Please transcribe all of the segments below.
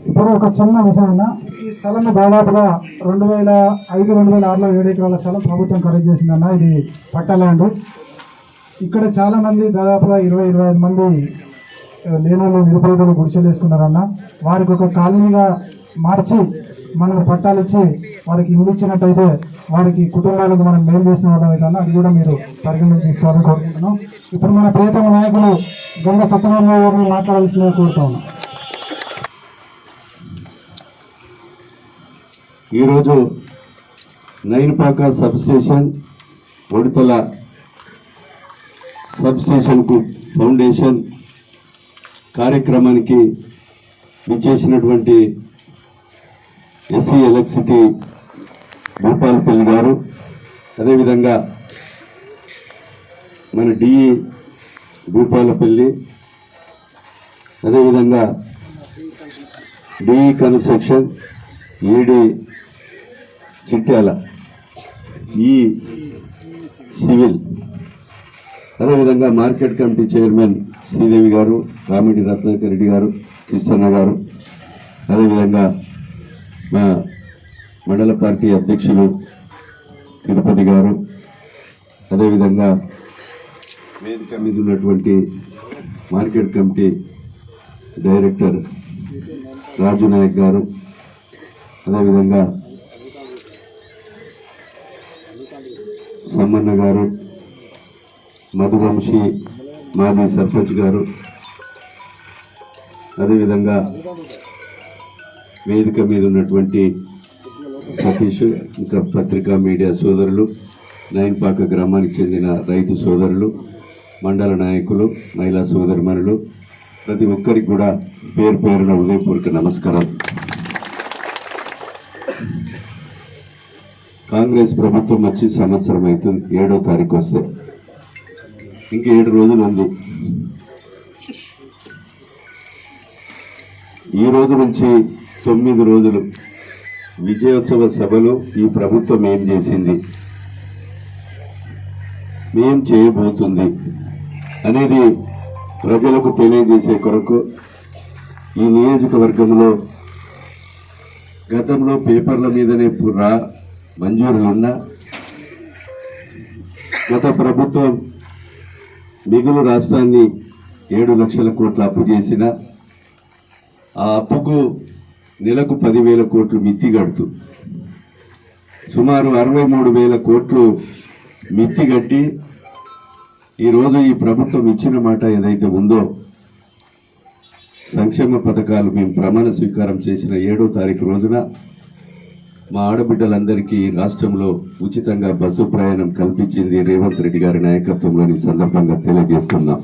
ఇప్పుడు ఒక చిన్న విషయం, ఈ స్థలం దాదాపుగా 2005-2006లో 7 ఎకరాల స్థలం ప్రభుత్వం ఖరీదు చేసిందన్న. ఇది పట్టా ల్యాండ్. ఇక్కడ చాలామంది దాదాపుగా 20-25 మంది లేనోళ్ళు నిరుపేదలు గుడిసెలు వేసుకున్నారన్న. వారికి ఒక కాలనీగా మార్చి మనం పట్టాలు ఇచ్చి వారికి ఇల్లు ఇచ్చినట్టయితే వారికి కుటుంబాలకు మనం మేలు చేసిన వాళ్ళం అయితే అది కూడా మీరు పరిగణలోకి తీసుకోవాలని కోరుకుంటున్నాం. ఇప్పుడు మన ప్రియతమ నాయకులు గంగ సత్యనారాయణ గారిని మాట్లాడాల్సిందిగా కోరుతా ఉన్నాం. ఈరోజు నైన్పాక సబ్స్టేషన్, ఒడితల సబ్స్టేషన్కు ఫౌండేషన్ కార్యక్రమానికి విచ్చేసినటువంటి ఎస్సీ ఎలక్ట్రిసిటీ భూపాలపల్లి గారు, అదేవిధంగా మన డిఈ భూపాలపల్లి, అదేవిధంగా డిఈ కన్స్ట్రక్షన్, ఈడీ చిట్యాల, ఈ సివిల్, అదేవిధంగా మార్కెట్ కమిటీ చైర్మన్ శ్రీదేవి గారు, రామిడి రత్నాకర్ రెడ్డి గారు, కృష్ణన్న గారు, అదేవిధంగా మా మండల పార్టీ అధ్యక్షులు తిరుపతి గారు, అదేవిధంగా వేదిక మీద ఉన్నటువంటి మార్కెట్ కమిటీ డైరెక్టర్ రాజు నాయక్ గారు, అదేవిధంగా సమ్మన్న గారు, మధువంశీ మాజీ సర్పంచ్ గారు, అదేవిధంగా వేదిక మీద ఉన్నటువంటి సతీష్, ఇంకా పత్రికా మీడియా సోదరులు, నైన్పాక గ్రామానికి చెందిన రైతు సోదరులు, మండల నాయకులు, మహిళా సోదరిమణులు, ప్రతి ఒక్కరికి కూడా పేరు పేరున హృదయపూర్వక నమస్కారం. కాంగ్రెస్ ప్రభుత్వం వచ్చి సంవత్సరం అవుతుంది. 7వ తారీఖు వస్తే ఇంక 7 రోజులు ఉంది. ఈ రోజు నుంచి 9 రోజులు విజయోత్సవ సభలు ఈ ప్రభుత్వం ఏం చేసింది, ఏం చేయబోతుంది అనేది ప్రజలకు తెలియజేసే కొరకు ఈ నియోజకవర్గంలో గతంలో పేపర్ల మీదనే మంజూరులున్నా గత ప్రభుత్వం మిగులు రాష్ట్రాన్ని 7 లక్షల కోట్ల అప్పు చేసిన ఆ అప్పుకు నెలకు 10,000 కోట్లు మిత్తి కడుతూ సుమారు 63,000 కోట్లు మిత్తి కట్టి ఈరోజు ఈ ప్రభుత్వం ఇచ్చిన మాట ఏదైతే ఉందో సంక్షేమ పథకాలు మేము ప్రమాణ స్వీకారం చేసిన 7వ తారీఖు రోజున మా ఆడబిడ్డలందరికీ రాష్ట్రంలో ఉచితంగా బస్సు ప్రయాణం కల్పించింది రేవంత్ రెడ్డి గారి నాయకత్వంలోని సందర్భంగా తెలియజేస్తున్నాం.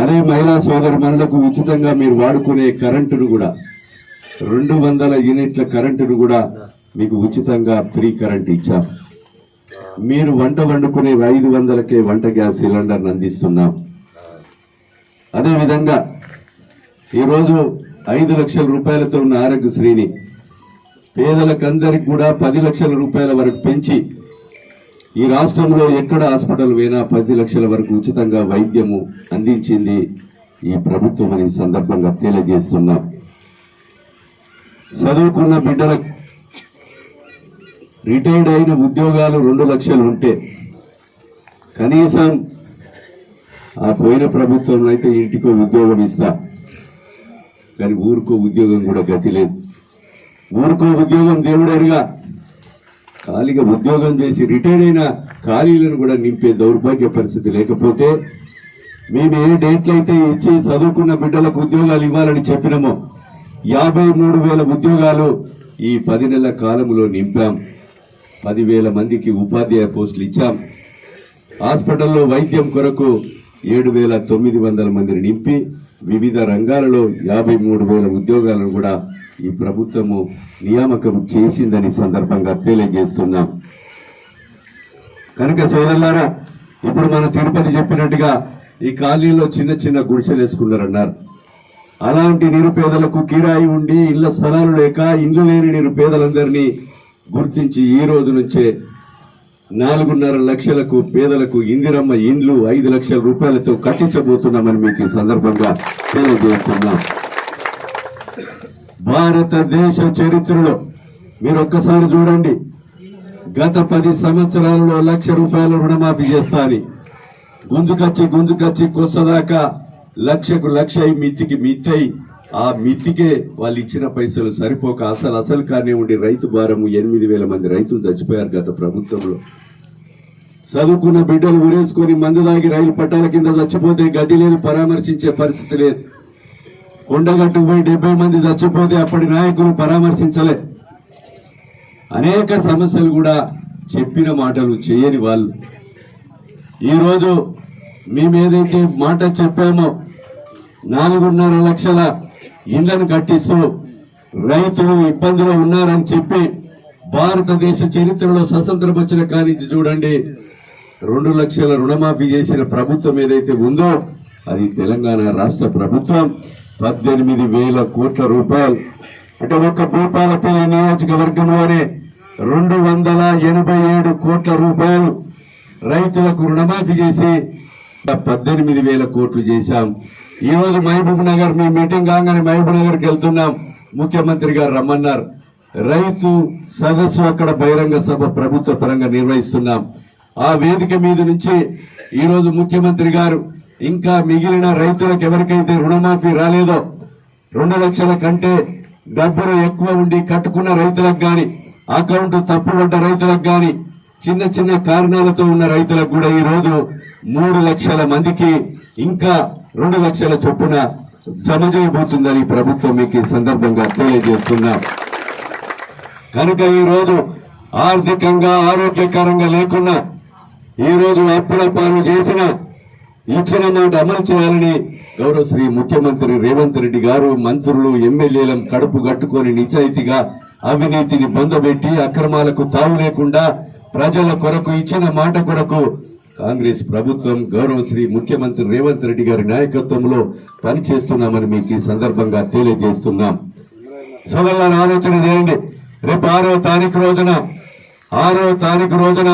అదే మహిళా సోదరిమణులకు ఉచితంగా మీరు వాడుకునే కరెంటును కూడా 200 యూనిట్ల కరెంటును కూడా మీకు ఉచితంగా ఫ్రీ కరెంట్ ఇచ్చాం. మీరు వంట వండుకునే 500కే వంట గ్యాస్ సిలిండర్ను అందిస్తున్నాం. అదేవిధంగా ఈరోజు 5 లక్షల రూపాయలతో ఉన్న ఆరోగ్యశ్రీని పేదలకందరికి కూడా 10 లక్షల రూపాయల వరకు పెంచి ఈ రాష్ట్రంలో ఎక్కడ హాస్పిటల్ పోయినా 10 లక్షల వరకు ఉచితంగా వైద్యము అందించింది ఈ ప్రభుత్వం అనే సందర్భంగా తెలియజేస్తున్నాం. చదువుకున్న బిడ్డలకు రిటైర్డ్ అయిన ఉద్యోగాలు 2 లక్షలు ఉంటే కనీసం ఆ పోయిన ప్రభుత్వం అయితే ఇంటికో ఉద్యోగం ఇస్తా, కానీ ఊరికో ఉద్యోగం కూడా గతి లేదు. ఊరికో ఉద్యోగం దేవుడేరుగా ఖాళీగా ఉద్యోగం చేసి రిటైర్డ్ అయిన ఖాళీలను కూడా నింపే దౌర్భాగ్య పరిస్థితి లేకపోతే మేము ఏ డేట్లు అయితే ఇచ్చి చదువుకున్న బిడ్డలకు ఉద్యోగాలు ఇవ్వాలని చెప్పినామో 53,000 ఉద్యోగాలు ఈ 10 నెలల కాలంలో నింపాం. 10,000 మందికి ఉపాధ్యాయ పోస్టులు ఇచ్చాం. హాస్పిటల్లో వైద్యం కొరకు 7,900 మందిని నింపి వివిధ రంగాలలో 53,000 ఉద్యోగాలను కూడా ఈ ప్రభుత్వము నియామకం చేసిందని సందర్భంగా తెలియజేస్తున్నాం. కనుక సోదరులారా, ఇప్పుడు మన తిరుపతి చెప్పినట్టుగా ఈ కాలనీలో చిన్న చిన్న గుడిసెలు వేసుకున్నారన్నారు. అలాంటి నిరుపేదలకు కిరాయి ఉండి ఇళ్ల స్థలాలు లేక ఇండ్లు లేని నిరుపేదలందరినీ గుర్తించి ఈ రోజు నుంచే 4.5 లక్షలకు పేదలకు ఇందిరమ్మ ఇండ్లు 5 లక్షల రూపాయలతో కట్టించబోతున్నామని మీకు ఈ సందర్భంగా తెలియజేస్తున్నాం. భారతదేశ చరిత్రలో మీరు ఒక్కసారి చూడండి, గత 10 సంవత్సరాలలో 1,00,000 రూపాయలు రుణమాఫీ చేస్తా అని గుంజుకచ్చి కొස්සదాకా 1,00,000కు 1,00,000 మిత్తికి మిత్తై ఆ మిత్తికే వాళ్ళు ఇచ్చిన పైసలు సరిపోక అసలు కానీ ఉండి రైతు భారము 8,000 మంది రైతులు చచ్చిపోయారు గత ప్రభుత్వంలో. చదువుకున్న బిడ్డలు ఉరేసుకొని మందు దాగి రైలు పట్టాల కింద చచ్చిపోతే గది లేదు, పరామర్శించే పరిస్థితి లేదు. కొండగట్టు పోయి 70 మంది చచ్చిపోతే అప్పటి నాయకులు పరామర్శించలే. అనేక సమస్యలు కూడా చెప్పిన మాటలు చేయని వాళ్ళు. ఈరోజు మేమేదైతే మాట చెప్పామో 4.5 లక్షల ఇళ్లను కట్టిస్తూ రైతులు ఇబ్బందులు ఉన్నారని చెప్పి భారతదేశ చరిత్రలో స్వతంత్రం వచ్చిన కానించి చూడండి 2 లక్షల రుణమాఫీ చేసిన ప్రభుత్వం ఏదైతే ఉందో అది తెలంగాణ రాష్ట్ర ప్రభుత్వం. 18,000 కోట్ల రూపాయలు అంటే ఒక్క భూపాలపల్లి నియోజకవర్గంలోనే 287 కోట్ల రూపాయలు రైతులకు రుణమాఫీ చేసి 18,000 కోట్లు చేశాం. ఈ రోజు మహబూబ్ నగర్ మీ మీటింగ్ కాగానే మహబూబ్ నగర్కి వెళ్తున్నాం, ముఖ్యమంత్రి గారు రమ్మన్నారు. రైతు సదస్సు అక్కడ బహిరంగ సభ ప్రభుత్వ పరంగా నిర్వహిస్తున్నాం. ఆ వేదిక మీద నుంచి ఈ రోజు ముఖ్యమంత్రి గారు ఇంకా మిగిలిన రైతులకు ఎవరికైతే రుణమాఫీ రాలేదో 2 లక్షల కంటే డబ్బులు ఎక్కువ ఉండి కట్టుకున్న రైతులకు గాని, అకౌంట్ తప్పుపడ్డ రైతులకు గాని, చిన్న కారణాలతో ఉన్న రైతులకు కూడా ఈ రోజు 3 లక్షల మందికి ఇంకా 2 లక్షల చొప్పున జమ చేయబోతుందని ప్రభుత్వం మీకు ఈ సందర్భంగా తెలియజేస్తున్నాం. కనుక ఈ రోజు ఆర్థికంగా ఆరోగ్యకరంగా లేకున్నా ఈ రోజు అప్పుల పాలు చేసిన ఇచ్చిన మాట అమలు చేయాలని గౌరవ శ్రీ ముఖ్యమంత్రి రేవంత్ రెడ్డి గారు, మంత్రులు, ఎమ్మెల్యేలను కడుపు కట్టుకొని నిజాయితీగా అవినీతిని బందబెట్టి అక్రమాలకు తావు లేకుండా ప్రజల కొరకు ఇచ్చిన మాట కొరకు కాంగ్రెస్ ప్రభుత్వం గౌరవ శ్రీ ముఖ్యమంత్రి రేవంత్ రెడ్డి గారి నాయకత్వంలో పనిచేస్తున్నామని మీకు ఈ సందర్భంగా తెలియజేస్తున్నాం. సోదరులను ఆలోచన చేయండి. రేపు 6వ తారీఖు రోజున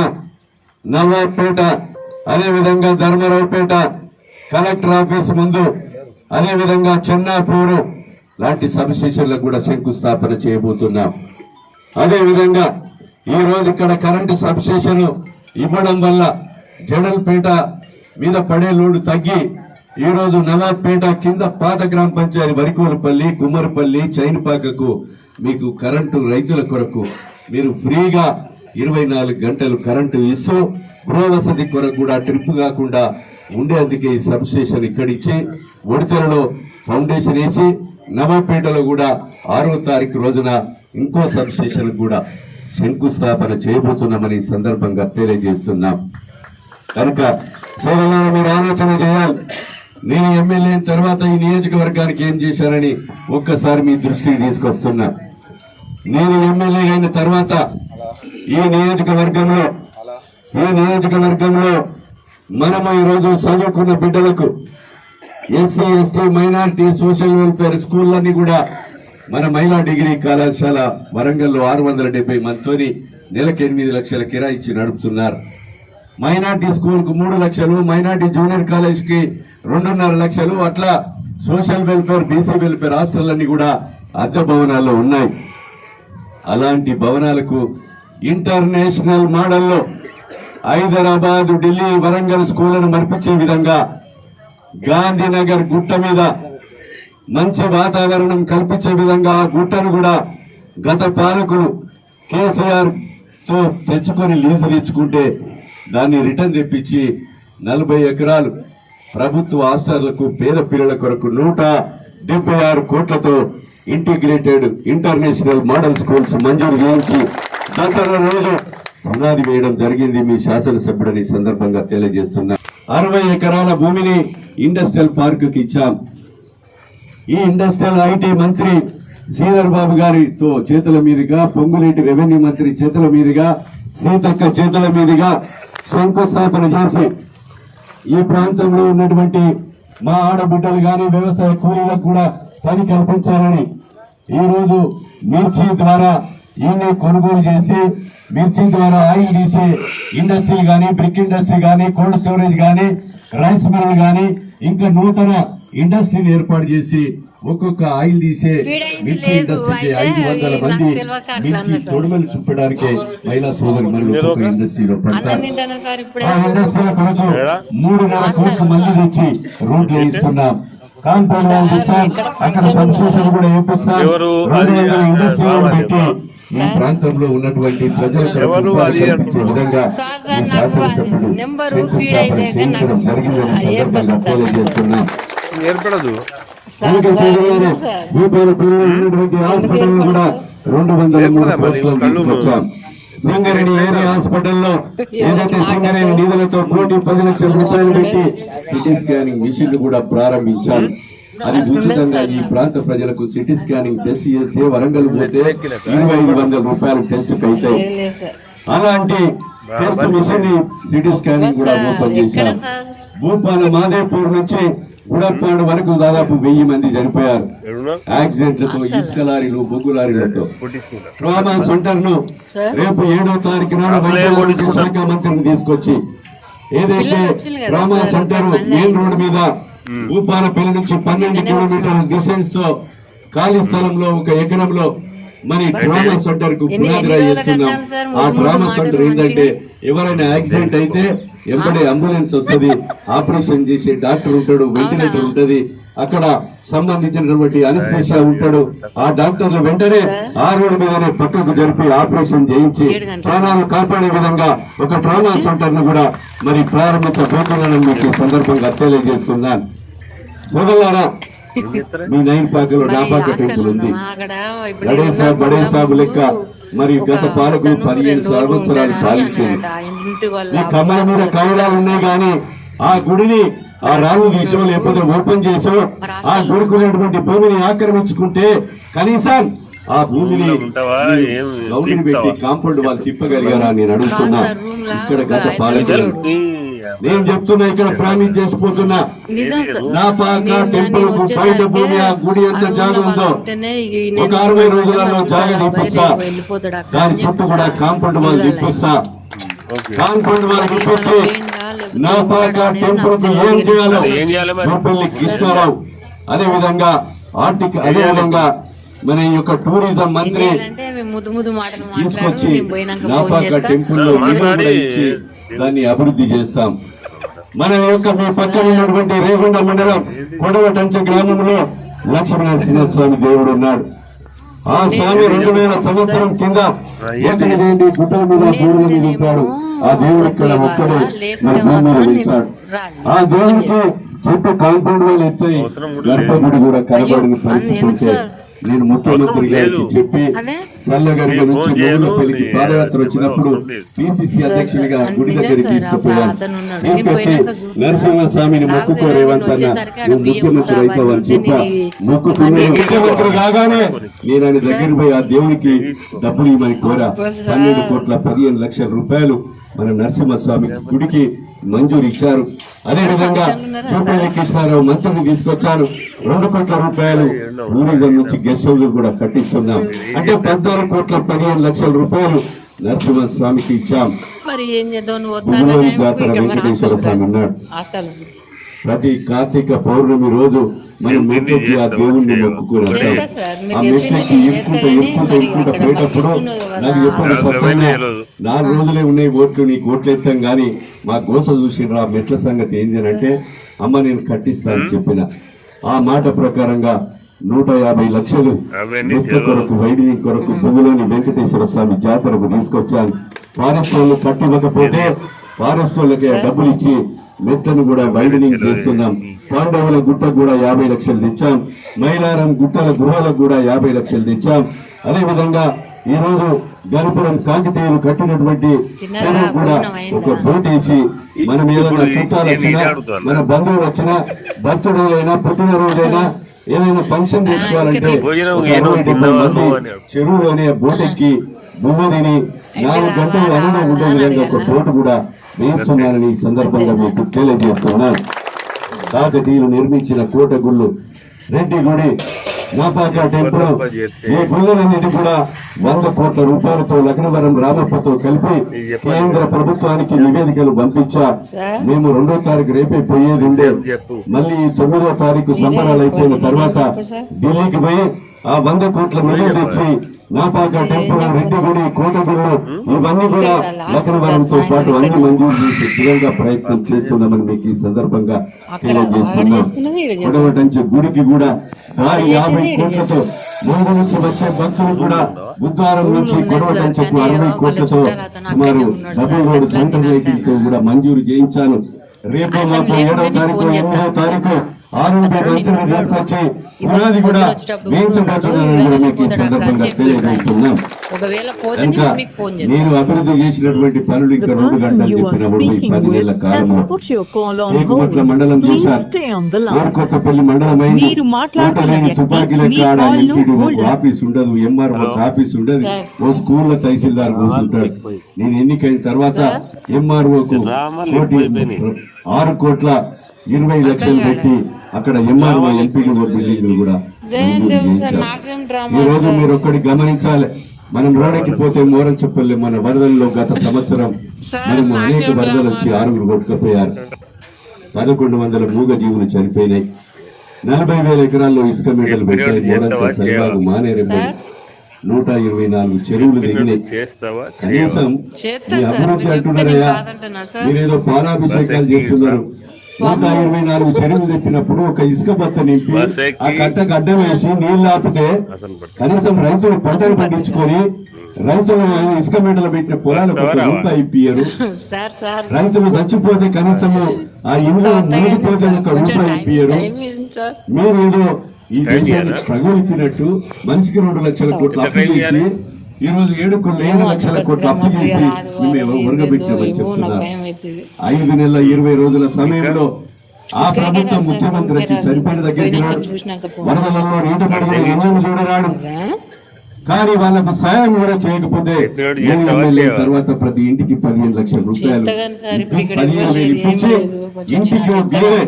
నవాబ్పేట, అదేవిధంగా ధర్మరావుపేట కలెక్టర్ ఆఫీస్ ముందు, అదేవిధంగా చెన్నాపూరు లాంటి సబ్ స్టేషన్లకు కూడా శంకుస్థాపన చేయబోతున్నాం. అదేవిధంగా ఈ రోజు ఇక్కడ కరెంటు సబ్ స్టేషన్ ఇవ్వడం వల్ల జడల్పేట మీద పడే లోడు తగ్గి ఈ రోజు నవాబ్పేట కింద పాత గ్రామ పంచాయతీ వరికోలపల్లి, కుమ్మరపల్లి, చైన్పాకకు మీకు కరెంటు రైతుల కొరకు మీరు ఫ్రీగా 24 గంటలు కరెంటు ఇస్తూ గృహ వసతి కొరకు కూడా ట్రిప్ కాకుండా ఉండేందుకే ఈ సబ్ స్టేషన్ ఇక్కడిచ్చి ఒడితెలలో ఫౌండేషన్ వేసి నవాబ్పేటలో కూడా 6వ తారీఖు రోజున ఇంకో సబ్ స్టేషన్ కూడా శంకుస్థాపన చేయబోతున్నామని ఈ సందర్భంగా తెలియజేస్తున్నాం. కనుక సోదరులారా మీరు ఆలోచన చేయాలి. నేను ఎమ్మెల్యే అయిన తర్వాత ఈ నియోజకవర్గానికి ఏం చేశానని ఒక్కసారి మీ దృష్టికి తీసుకొస్తున్నా. నేను ఎమ్మెల్యే అయిన తర్వాత ఈ నియోజకవర్గంలో మనము ఈరోజు చదువుకున్న బిడ్డలకు SC, ST, minority, social welfare స్కూళ్ళన్నీ కూడా మన మహిళా డిగ్రీ కళాశాల వరంగల్లో 670 మందితోని నెలకు 8 లక్షల కిరాయి ఇచ్చి నడుపుతున్నారు. మైనార్టీ స్కూల్ కు 3 లక్షలు, మైనార్టీ జూనియర్ కాలేజ్ కి 2.5 లక్షలు, అట్లా social welfare, BC welfare hostel కూడా అద్దె భవనాల్లో ఉన్నాయి. అలాంటి భవనాలకు ఇంటర్నేషనల్ మోడల్లో హైదరాబాద్, ఢిల్లీ, వరంగల్ స్కూళ్లను మర్పించే విధంగా గాంధీనగర్ గుట్ట మీద మంచి వాతావరణం కల్పించే విధంగా ఆ గుట్టను కూడా గత పాలకులు కేసీఆర్ తో తెచ్చుకొని లీజు తెచ్చుకుంటే దాన్ని రిటర్న్ తెప్పించి 40 ఎకరాలు ప్రభుత్వ హాస్టళ్లకు పేద పిల్లల కొరకు 176 కోట్లతో ఇంటిగ్రేటెడ్ ఇంటర్నేషనల్ మోడల్ స్కూల్స్ మంజూరు చేయించి దసరా రోజు పునాది వేయడం జరిగింది. మీ శాసనసభ్యుడని సందర్భంగా తెలియజేస్తున్నా. 60 ఎకరాల భూమిని ఇండస్ట్రియల్ పార్క్ కి ఇచ్చాం. ఈ ఇండస్ట్రియల్ ఐటీ మంత్రి శ్రీధర్ బాబు గారితో చేతుల మీదుగా, పొంగులేటి రెవెన్యూ మంత్రి చేతుల మీదుగా, సీతక్క చేతుల మీదుగా శంకుస్థాపన చేసి ఈ ప్రాంతంలో ఉన్నటువంటి మా ఆడబిడ్డలు గాని వ్యవసాయ కూలీలకు కూడా పని కల్పించాలని ఈ రోజు మిర్చి ద్వారా ఈయన్ని కొనుగోలు చేసి మిర్చి ద్వారా ఆయిల్ తీసే ఇండస్ట్రీ గాని, బ్రిక్ ఇండస్ట్రీ గాని, కోల్డ్ స్టోరేజ్ గాని, రైస్ మిల్ గాని, ఇంకా నూతన ఇండస్ట్రీని ఏర్పాటు చేసి ఒక్కొక్క ఆయిల్ తీసే మిర్చి ఇండస్ట్రీకి 500 మంది మిర్చి తొడుమలు చుట్టడానికి మహిళా సోదరి మనులు ఒక్కొక్క ఇండస్ట్రీలో పడతారు. ఆ ఇండస్ట్రీల కొరకు 3.5 కోట్ల మంది తెచ్చి రోడ్లు వేయిస్తున్నాం, కాంపౌండ్ వాళ్ళు ఇస్తాం, అక్కడ సబ్స్టేషన్ కూడా వేపిస్తాం, 200 ఇండస్ట్రీలను పెట్టి ఈ ప్రాంతంలో ఉన్నటువంటి ప్రజలకు ఉపాధి కల్పించే విధంగా ఈ శాసనసభ్యుడు శంకుస్థాపన చేయించడం జరిగిందని సందర్భంగా తెలియజేస్తున్నాం. ఏర్పడదు ఉన్నటువంటి హాస్పిటల్ కూడా 203 పోస్టులను తీసుకొచ్చాం. సింగరేణి ఏరియా హాస్పిటల్లో ఏదైతే సింగరేణి నిధులతో 1,10,00,000 రూపాయలు పెట్టి సిటీ స్కానింగ్ మిషన్లు కూడా ప్రారంభించారు. అది ఉచితంగా ఈ ప్రాంత ప్రజలకు సిటీ స్కానింగ్ టెస్ట్ చేస్తే వరంగల్ పోతే 2,500 రూపాయలు టెస్ట్ అయితే అలాంటి టెస్ట్ మిషన్ సిటీ స్కానింగ్ కూడా ఓపెన్ చేశారు. భూపాల మాదేపూర్ నుంచి గుడప్పాడు వరకు దాదాపు 1000 మంది చనిపోయారు యాక్సిడెంట్లతో, ఇసుక లారీలు, బొగ్గు లారీలతో. ట్రామా సెంటర్ ను రేపు 7వ తారీఖు నాడు వైద్య శాఖ మంత్రిని తీసుకొచ్చి ఏదైతే ట్రామా సెంటర్ మెయిన్ రోడ్ మీద భూపాలపల్లి నుంచి 12 కిలోమీటర్ల డిస్టెన్స్ తో ఖాళీ స్థలంలో 1 ఎకరంలో మరి ట్రామా సెంటర్ కు పునాదిరాయి చేస్తున్నాం. ఆ ట్రామా సెంటర్ ఏంటంటే ఎవరైనా యాక్సిడెంట్ అయితే ఎంబడే అంబులెన్స్ వస్తుంది, ఆపరేషన్ చేసే డాక్టర్ ఉంటాడు, వెంటిలేటర్ ఉంటది, అక్కడ సంబంధించినటువంటి అనస్థీషియా ఉంటాడు. ఆ డాక్టర్లు వెంటనే ఆ రోడ్డు మీదనే పక్కకు జరిపి ఆపరేషన్ చేయించి ప్రాణాలు కాపాడే విధంగా ఒక ట్రామా సెంటర్ ను కూడా మరి ప్రారంభించబోతున్నానని మీకు ఈ సందర్భంగా తెలియజేస్తున్నాను. సోదరులారా, మీ నైన్పాకలో నాపాక టెంపుల్ ఉంది, బడే సాబు లెక్క మరి గత పాలకులు 15 సంవత్సరాలు పాలించారు. ఈ కమ్మల మీద కవడాలు ఉన్నాయి కానీ ఆ గుడిని ఆ రాళ్ళు తీసో లేకపోతే ఓపెన్ చేసో ఆ గుడికున్నటువంటి భూమిని ఆక్రమించుకుంటే కనీసం ఆ భూమిని గౌడిని పెట్టి కాంపౌండ్ వాళ్ళు తిప్పగలిగారా నేను అడుగుతున్నా. ఇక్కడ గత పాలకులు నేను చెప్తున్నా, ఇక్కడ ప్రామిస్ చేసిపోతున్నా, నా పాక టెంపుల్ కు బయట భూమి ఆ గుడి ఎంత జాగా ఉందో ఒక 60 రోజులలో జాగా తిప్పిస్తా, దాని చుట్టూ కూడా కాంపౌండ్ వాళ్ళు తిప్పిస్తా. కాంపౌండ్ వాళ్ళు తిప్పిస్తే నా పాక టెంపుల్ కు ఏం చేయాలో చూపల్లి కృష్ణారావు అదే విధంగా మన యొక్క టూరిజం మంత్రి తీసుకొచ్చి నాపాక టెంపుల్ లో ఇచ్చి దాన్ని అభివృద్ధి చేస్తాం. మన యొక్క మీ పక్కన ఉన్నటువంటి రేగొండ మండలం కొడవటంచ గ్రామంలో లక్ష్మీనరసింహస్వామి దేవుడు ఉన్నాడు. ఆ స్వామి 2000 సంవత్సరం కింద ఏంటి గుట్టల మీద గూడుల మీద ఉంటాడు. ఆ దేవుడు ఇక్కడ ఒక్కడే మన భూమి మీద నిలిచాడు. ఆ దేవుడికి చుట్టూ కాంపౌండ్ వాళ్ళు ఎత్తాయి, గర్భగుడి కూడా కనబడిన పరిస్థితి ఉంటే నేను ముఖ్యమంత్రి గారికి చెప్పి చల్లగరిగ నుంచి మోగులపల్లికి పాదయాత్ర వచ్చినప్పుడు పిసిసి అధ్యక్షునిగా గుడి దగ్గరికి తీసుకుపోయాను. తీసుకొచ్చి నరసింహస్వామిని మొక్కుకో రేవంతన్న, నువ్వు ముఖ్యమంత్రి అవుతావని చెప్పా. మొక్కుకునే ముఖ్యమంత్రి కాగానే నేను ఆయన దగ్గర పోయి ఆ దేవునికి డబ్బులు ఇవ్వమని కోరా. 12,15,00,000 రూపాయలు మన నరసింహస్వామి గుడికి మంజూరు ఇచ్చారు. అదే విధంగా చూపల్లి కృష్ణారావు మంత్రిని తీసుకొచ్చాను. 2 కోట్ల రూపాయలు టూరిజం నుంచి గెస్ట్ హౌస్ కూడా కట్టిస్తున్నాం. అంటే 14,15,00,000 రూపాయలు నరసింహస్వామికి ఇచ్చాం. జాతర వెంకటేశ్వర స్వామి ఉన్నాడు. ప్రతి కార్తీక పౌర్ణమి రోజు మనం మెట్లెక్కి ఆ దేవుణ్ణి మొక్కుకుని వెళ్తాం. ఆ మెట్లెక్కి ఎక్కుంటూ పోయేటప్పుడు నాకు ఎప్పుడు సత్యంగా 4 రోజులే ఉన్నాయి ఓట్లు, నీకు ఓట్లు ఎత్తాం కానీ మా గోస చూసిన ఆ మెట్ల సంగతి ఏంటి అని అంటే, అమ్మ నేను కట్టిస్తా అని చెప్పిన. ఆ మాట ప్రకారంగా 150 లక్షలు మెట్ల కొరకు వైద్యం కొరకు భూమిలోని వెంకటేశ్వర స్వామి జాతరకు తీసుకొచ్చాను. ఫారెస్ట్ వాళ్ళు కట్టివ్వకపోతే ఫారెస్ట్ వాళ్ళకి డబ్బులు ఇచ్చి మెట్లను కూడా వైడనింగ్ చేస్తున్నాం. పాండవుల గుట్టకు కూడా 50 లక్షలు తెచ్చాం. మైలారం గుట్టల గృహాలకు కూడా 50 లక్షలు తెచ్చాం. అదే విధంగా ఈ రోజు గణపురం కాకతీయులు కట్టినటువంటి చెరువు కూడా ఒక బోట్ వేసి మనం ఏదైనా చుట్టాలు వచ్చినా, మన బంధువులు వచ్చినా, బర్త్డే అయినా, పుట్టినరోజైనా, ఏదైనా ఫంక్షన్ చేసుకోవాలంటే 60-70 మంది చెరువులోనే బోట్ ఎక్కి బొమ్మ తిని 4 గంటలు అనుభవం ఉండే విధంగా ఒక బోటు కూడా వేస్తున్నానని ఈ సందర్భంగా మీకు తెలియజేస్తున్నాను. కాకతీయులు నిర్మించిన కోటగుళ్ళు, రెడ్డి గుడి, నాపాక టెంపుల్ ఈ గుళ్ళలన్నిటి కూడా 100 కోట్ల రూపాయలతో లక్నవరం రామప్పతో కలిపి కేంద్ర ప్రభుత్వానికి నివేదికలు పంపించా. మేము 2వ తారీఖు రేపే పోయేది ఉండే, మళ్ళీ 9వ తారీఖు సంబరాలు అయిపోయిన తర్వాత ఢిల్లీకి పోయి ఆ 100 కోట్ల నిధులు తెచ్చి నాపాక టెంపుల్, రెడ్డిగుడి, కోటగుళ్ళు ఇవన్నీ కూడా లక్నవరంతో పాటు అన్ని మంజూరు చేసి తీవ్రంగా ప్రయత్నం చేస్తున్నామని మీకు ఈ సందర్భంగా తెలియజేస్తున్నాం. కొడవటంచి గుడికి కూడా దారి 50 కోట్లతో, ముందు నుంచి వచ్చే భక్తులు కూడా బుద్ధారం నుంచి కొడవటంచకు 60 కోట్లతో సుమారు డబుల్ రోడ్ సెంటర్ లైటింగ్ తో కూడా మంజూరు చేయించాను. రేపు మాకు 7వ తారీఖు 8వ తారీఖు 6 మంత్రులు తీసుకొచ్చి పునాది కూడా వేయించబోతున్నారని కూడా మీకు ఈ సందర్భంగా తెలియజేస్తున్నాం. కనుక నేను అభివృద్ధి చేసినటువంటి పనులు ఇంకా 2 గంటలు చెప్పినప్పుడు ఈ 10 నెలల కాలంలో ఏకమట్ల మండలం చేశారు, ఊరుకొత్తపల్లి మండలం అయింది. ఓటలేని తుపాకీల కాడ ఎంపీడీ ఆఫీస్ ఉండదు, ఎంఆర్ఓ ఆఫీస్ ఉండదు, ఓ స్కూల్లో తహసీల్దార్ కూర్చుంటాడు. నేను ఎన్నికైన తర్వాత ఎంఆర్ఓకు 6 కోట్ల 20 లక్షలు పెట్టి అక్కడ ఎంఆర్ఓ ఎంపీడీ బిల్డింగ్లు కూడా ఈ రోజు మీరు ఒక్కటి గమనించాలి. మనం రోడ్డుకి పోతే మోరంచపల్లి మన వరదల్లో గత సంవత్సరం మనము అనేక వరదలు వచ్చి 6 కొట్టుకుపోయారు. 1100 మూగ జీవులు చనిపోయినాయి. 40,000 ఎకరాల్లో ఇసుక మేటలు పెట్టాయి. మోరంచ, సరిబాగు, మానేరెమ్మడి 124 చెరువులు దిగినాయి. కనీసం ఈ అభివృద్ధి అంటున్నారయ్యా, మీరేదో పాలాభిషేకాలు చేస్తున్నారు. 124 చెరువులు తెప్పినప్పుడు ఒక ఇసుక బత్త నింపి ఆ కట్ట గడ్డ వేసి నీళ్లు ఆపితే కనీసం రైతులు పంటలు పండించుకొని రైతులు ఇసుక మేటలు పెట్టిన పొలాలకు రూపాయి ఇప్పియరు. రైతులు చచ్చిపోతే కనీసం ఆ ఇల్లు మునిగిపోతే ఒక రూపాయి ఇప్పియరు. మీరు ఏదో ఈ దేశాన్ని ప్రగోలిపినట్టు మనిషికి 2 లక్షల కోట్లు అప్పు చేసి ఈ రోజు 7 లక్షల కోట్లు అప్పు చేసి మేము ఉరగబెట్టామని చెప్తున్నారు. 5 నెలల 20 రోజుల సమయంలో ఆ ప్రభుత్వం ముఖ్యమంత్రి వచ్చి సరిపడ దగ్గరికి రాడు, వరదలలో నీట పడిన ఎన్నో చూడరాడు. కానీ వాళ్ళకు సాయం కూడా చేయకపోతే తర్వాత ప్రతి ఇంటికి 15 లక్షల రూపాయలు 15,000 ఇప్పించి ఇంటికి ఒక గేదె,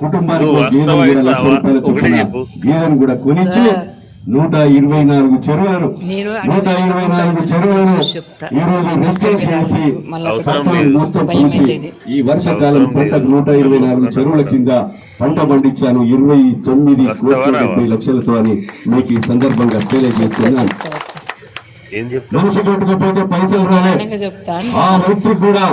కుటుంబానికి ఒక గేదెను కూడా 1 లక్ష రూపాయల చొప్పున గేదెను కూడా కొనిచ్చి 124 చెరువులను ఈ రోజు రెస్టోర్ చేసి మొత్తం పూసి ఈ వర్షాకాలం పంటకు 124 చెరువుల కింద పంట పండించాను 29,70 లక్షలతో అని మీకు ఈ సందర్భంగా తెలియజేస్తున్నాను. మనిషి కొట్టుకపోతే పైసలు రాలే, ఆ వ్యక్తికి కూడా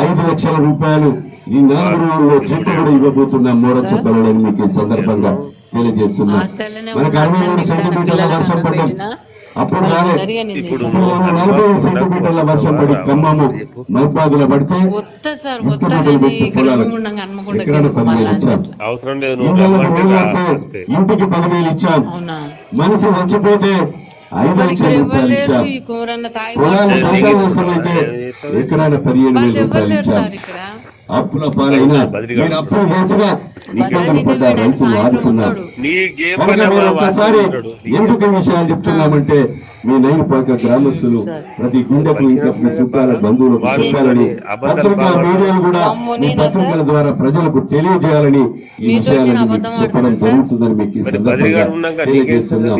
5 లక్షల రూపాయలు ఈ 4 రోజుల్లో చెట్టు కూడా ఇవ్వబోతున్నాం మోరంచపల్లిని మీకు ఈ సందర్భంగా తెలియజేస్తున్నాం. మనకు 63 సెంటీమీటర్ల వర్షం పడ్డది, అప్పుడు రాలేదు. ఇప్పుడు 40 సెంటీమీటర్ల వర్షం పడి ఖమ్మము మైబాదులో పడితే ఇసుకలు పెట్టి పొలాలకు ఎకరాన 10,000 ఇచ్చాం. ఇంటికి 10,000 ఇచ్చాం. మనిషి చచ్చిపోతే 5 లక్షల రూపాయలు ఇచ్చాం. పొలాలు పంట అవసరమైతే ఎకరాన 15,000 రూపాయలు ఇచ్చాం. అప్పుల పాలైనా మీరు అప్పులు చేసినా ఇబ్బందులు పడ్డ రైతులు ఆదుకున్నారు. ఒక్కసారి ఎందుకు ఈ విషయాలు చెప్తున్నామంటే మీ నైరుపాక గ్రామస్తులు ప్రతి గుండెకు ఇంకా మీ చుట్టాల బంధువులకు చెప్పాలని, పత్రికా మీడియాలు కూడా మీ పత్రికల ద్వారా ప్రజలకు తెలియజేయాలని ఈ విషయాలను చెప్పడం జరుగుతుందని మీకు ఈ సందర్భంగా తెలియజేస్తున్నాం.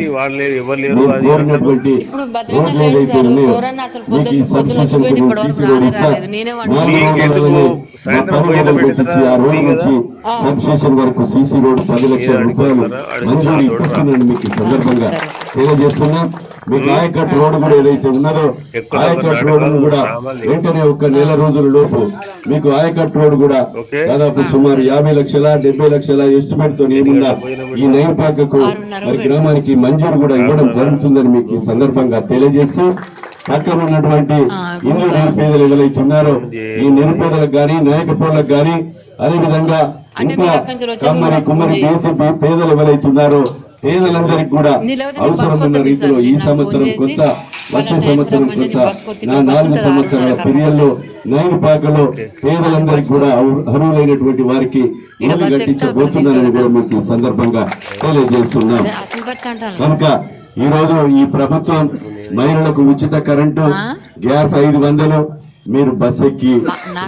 మీరు కోరినటువంటి రోడ్లు ఏదైతే ఉన్నాయో మీకు ఈ సబ్స్టేషన్ సీసీ రోడ్ ఇస్తా 4 రోజులలో పెట్టించి ఆ రోడ్డు నుంచి సబ్స్టేషన్ వరకు సీసీ రోడ్ 10 లక్షల రూపాయలు మంజూరు ఇప్పిస్తుందని మీకు ఈ సందర్భంగా తెలియజేస్తున్నాం. మీకు ఆయకట్ రోడ్డు కూడా ఏదైతే ఉన్నదో ఆయకట్ రోడ్డును కూడా వెంటనే 1 నెల రోజుల లోపు మీకు ఆయకట్ రోడ్డు కూడా దాదాపు సుమారు 50 లక్షల 70 లక్షల ఎస్టిమేట్ తో ఏమున్నా ఈ నైరుపాకకు మరి గ్రామానికి మంజూరు కూడా ఇవ్వడం జరుగుతుందని మీకు ఈ సందర్భంగా తెలియజేస్తూ, పక్కన ఉన్నటువంటి ఇల్లు నిరుపేదలు ఎవరైతే ఉన్నారో ఈ నిరుపేదలకు గాని నాయకపోలకు గాని అదేవిధంగా ఇంకా కమ్మరి కుమ్మరి దేశపీ పేదలు ఎవరైతే ఉన్నారో పేదలందరికీ కూడా అవసరమైన రీతిలో ఈ సంవత్సరం కొత్త, వచ్చే సంవత్సరం కొత్త, నా 4 సంవత్సరాల పీరియడ్లో నైరుపాకలో పేదలందరికీ కూడా అర్హులైనటువంటి వారికి ఇల్లు కట్టించబోతున్నారని కూడా మీకు ఈ సందర్భంగా తెలియజేస్తున్నాం. కనుక ఈ రోజు ఈ ప్రభుత్వం మహిళలకు ఉచిత కరెంటు, గ్యాస్ 500, మీరు బస్ ఎక్కి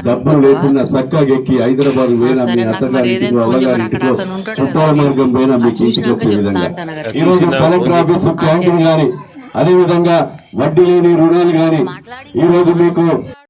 డబ్బులు లేకుండా చక్కగా ఎక్కి హైదరాబాద్ పోయినా మీ అత్తగారింటికో అవ్వగారింటికో చుట్టాల మార్గం పోయినా మీకు ఇంటికి వచ్చే విధంగా ఈ రోజు కలెక్టర్ ఆఫీసు క్యాంటీన్ గాని అదే విధంగా వడ్డీ లేని రుణాలు గాని ఈ రోజు మీకు